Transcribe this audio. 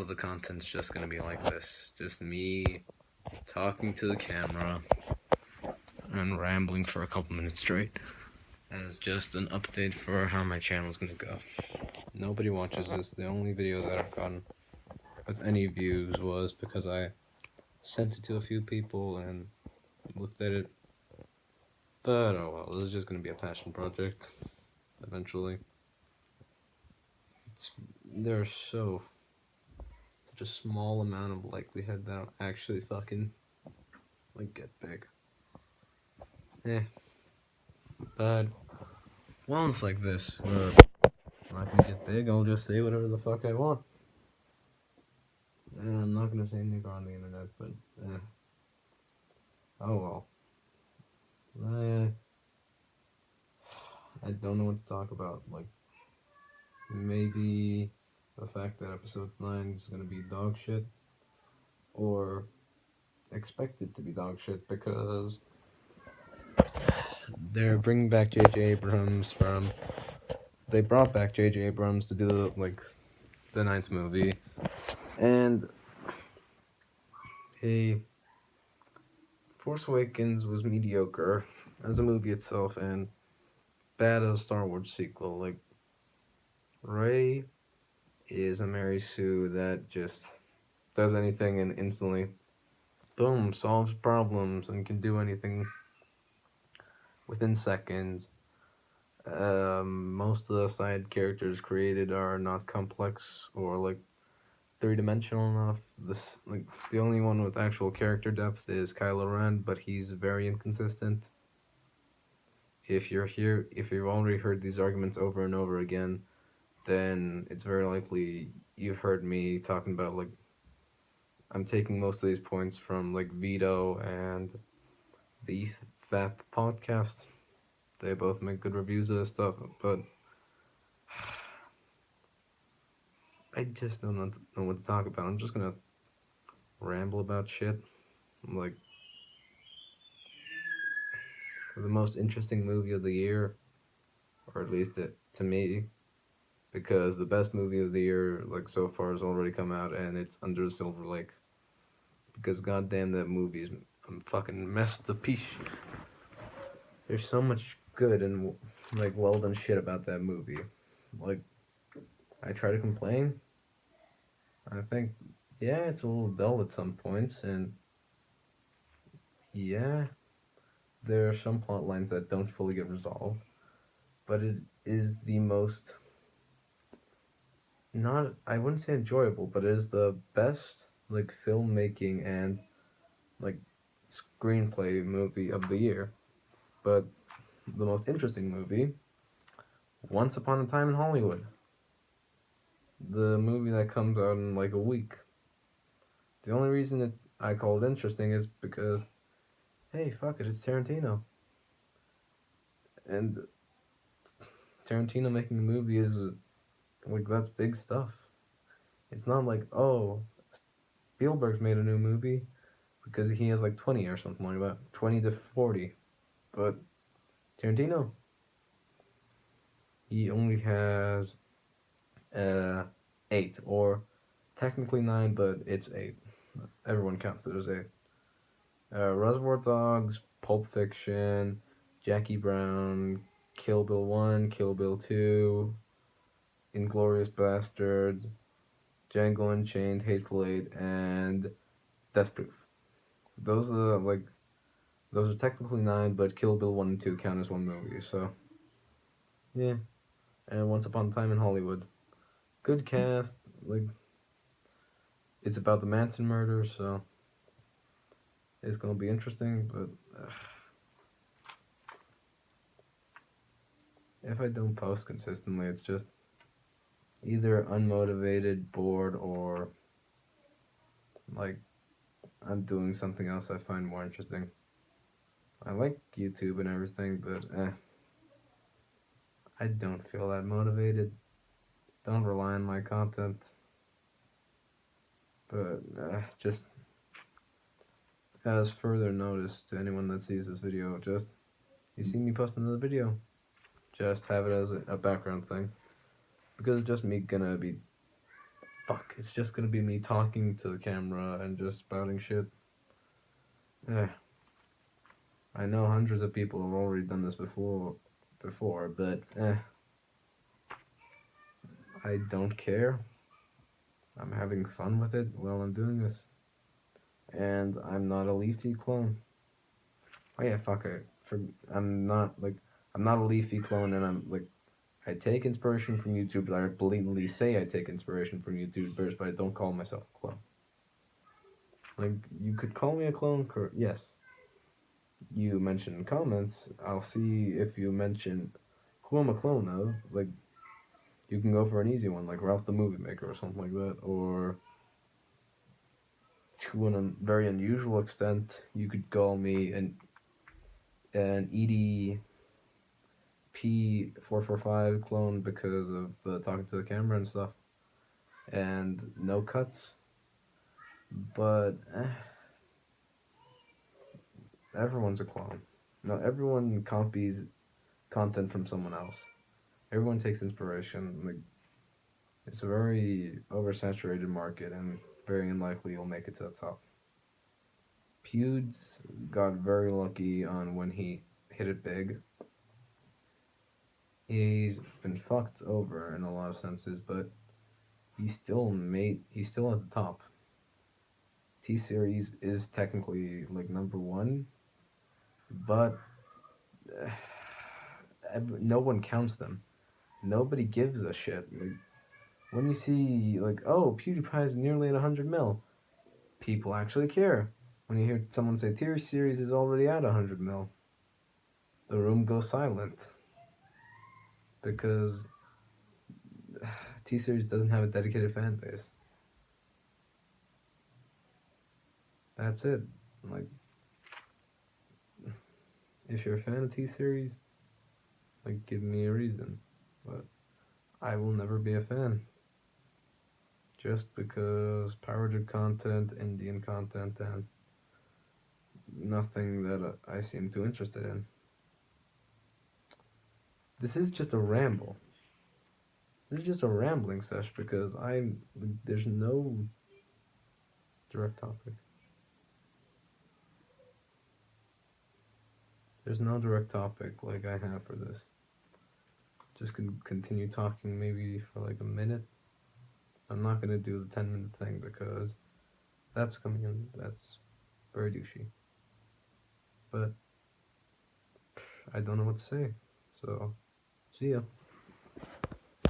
of the content's just gonna be like this. Just me talking to the camera and rambling for a couple minutes straight. As just an update for how my channel's gonna go. Nobody watches this. The only video that I've gotten with any views was because I sent it to a few people and looked at it. But oh well, this is just gonna be a passion project eventually. There's such a small amount of likelihood that I'll actually fucking get big. But once like this, where I can get big, I'll just say whatever the fuck I want. And I'm not gonna say nigger on the internet, but oh well. I don't know what to talk about. Maybe the fact that episode 9 is gonna be dog shit, or expect it to be dog shit because they're bringing back J.J. Abrams from. They brought back J.J. Abrams to do the 9th movie, and Force Awakens was mediocre as a movie itself and bad as a Star Wars sequel. Rey is a Mary Sue that just does anything and instantly, boom, solves problems and can do anything within seconds. Most of the side characters created are not complex or three-dimensional enough. The only one with actual character depth is Kylo Ren, but he's very inconsistent. If you've already heard these arguments over and over again, then it's very likely you've heard me talking about I'm taking most of these points from Vito and the FAP podcast. They both make good reviews of this stuff, but I just don't know what to talk about. I'm just gonna ramble about shit. The most interesting movie of the year, or at least to me, because the best movie of the year so far has already come out, and it's Under the Silver Lake. Because goddamn, that movie's fucking messed the piece. There's so much good and well done shit about that movie. I try to complain. I think, yeah, it's a little dull at some points, and yeah, there are some plot lines that don't fully get resolved, but it is the most, I wouldn't say enjoyable, but it is the best filmmaking and screenplay movie of the year. But the most interesting movie, Once Upon a Time in Hollywood. The movie that comes out in a week. The only reason that I call it interesting is because, hey, fuck it, it's Tarantino. And Tarantino making a movie is, that's big stuff. It's not oh, Spielberg's made a new movie because he has 20 or something like that. 20 to 40. But Tarantino, he only has 8, or technically 9, but it's 8. Everyone counts it as 8. Reservoir Dogs, Pulp Fiction, Jackie Brown, Kill Bill 1, Kill Bill 2, Inglourious Bastards, Django Unchained, Hateful Eight, and Death Proof. Those are technically 9, but Kill Bill 1 and 2 count as one movie, so yeah. And Once Upon a Time in Hollywood. Good cast, it's about the Manson murder, so it's gonna be interesting, but if I don't post consistently, it's just either unmotivated, bored, or I'm doing something else I find more interesting. I like YouTube and everything, but I don't feel that motivated. Don't rely on my content. But just as further notice to anyone that sees this video, just you see me post another video, just have it as a background thing, because it's just me gonna be fuck, it's just gonna be me talking to the camera and just spouting shit. Eh, I know hundreds of people have already done this before, but I don't care. I'm having fun with it while I'm doing this. And I'm not a Leafy clone. Oh yeah, fuck it. I'm not a Leafy clone, and I take inspiration from YouTube, but I blatantly say I take inspiration from YouTubers, but I don't call myself a clone. Like, you could call me a clone, yes. You mention comments, I'll see if you mention who I'm a clone of. Like, you can go for an easy one, like Ralph the Movie Maker or something like that, or to a very unusual extent, you could call me an EDP445 clone because of the talking to the camera and stuff, and no cuts. But everyone's a clone. No, everyone copies content from someone else. Everyone takes inspiration. Like, it's a very oversaturated market, and very unlikely you'll make it to the top. Pewds got very lucky on when he hit it big. He's been fucked over in a lot of senses, but he's still at the top. T-Series is technically like number one, but no one counts them. Nobody gives a shit. Like, when you see, like, oh, PewDiePie's nearly at 100 mil, people actually care. When you hear someone say T-Series is already at 100 mil, the room goes silent. Because T-Series doesn't have a dedicated fan base. That's it. Like, if you're a fan of T-Series, like, give me a reason. But I will never be a fan. Just because parodied content, Indian content, and nothing that I seem too interested in. This is just a ramble. This is just a rambling sesh because there's no direct topic. There's no direct topic like I have for this. Just continue talking maybe for like a minute. I'm not gonna do the 10-minute thing because that's coming in. That's very douchey. But I don't know what to say. So, see ya.